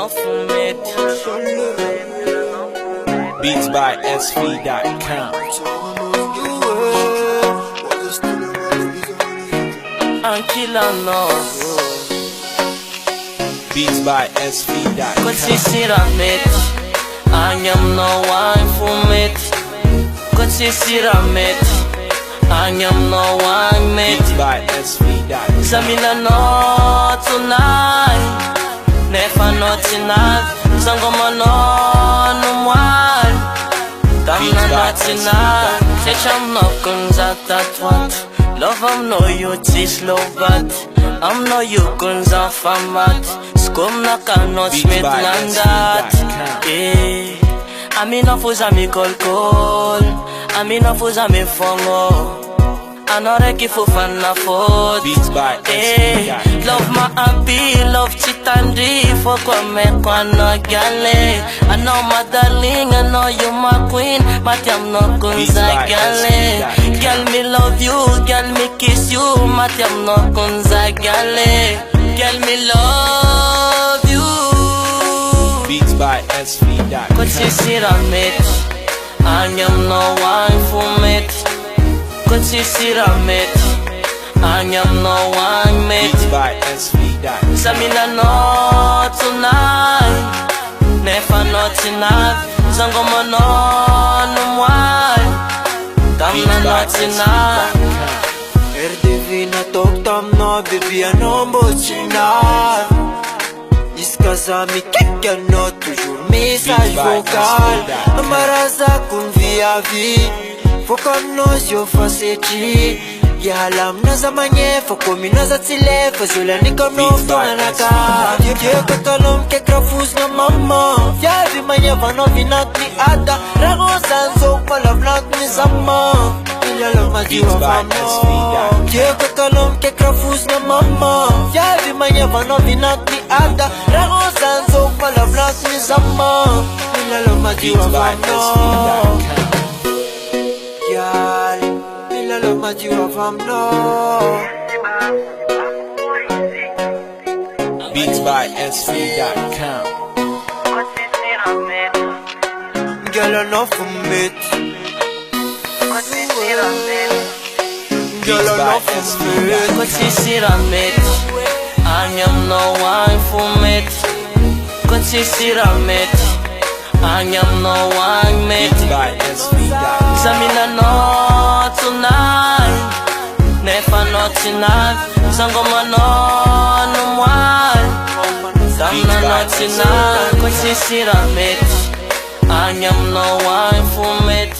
no fumit. Beats by SV.com. Ankila no. Beats by SV.com. Kotsisira met. Anyam no wine fumit. Kotsisira met. Anyam no wine met. Beats by SV.com. Samila no tonight. Never not tonight. Sangoma no one. Damna not tonight. Secham no kunza tatwat. Love I'm no you tis love but I'm no you kunza famat. Skum na kanot smith landat. Eh. Ami no fuza mi kol. Ami no fuza mi fongo. Anore ki fufan na fot. Beats by SV.com. Love my happy, love chitandi. Foko me kwa no gale. I know my darling, I know you my queen. Matiam no kunza gale. Girl me love you, girl me kiss you. Matiam no kunza gale. Girl me love you. Beats by SV.com. Kotsisira met. Anyam no wine fumit. Kotsisira met. Anyam no wine met. Beats by SV.com. Samina no tonight. Never not tonight. Sangoma no one. Damna not tonight. Erdevina tok tam no baby anombo china. Iskazami kekya no toujours message vocal. Amaraza kunvia vi. Fokanos yo faceti. Yalam naza manye fokomi naza tile fazula nikono fanaka. Ye kotalom ke krafus na mama. Yavi manye vano vinat ni ada. Rago sanzo pala vnat ni zama. Ilalo majiwa vano. Ye kotalom ke krafus na mama. Yavi manye vano vinat ni ada. Rago sanzo pala vnat ni zama. Ilalo majiwa vano. Yal. Mila majiwa famno. Beats by SV.com. Girl no fumit. Girl no fumit. Kotsisira met. Anyam no wine fumit. Kotsisira met. Anyam no wine met. Beats by SV.com. Samina no tonight. Never not tonight. Sangoma no one. Damna not tonight. Kotsisira met. Anyam no wine fumit.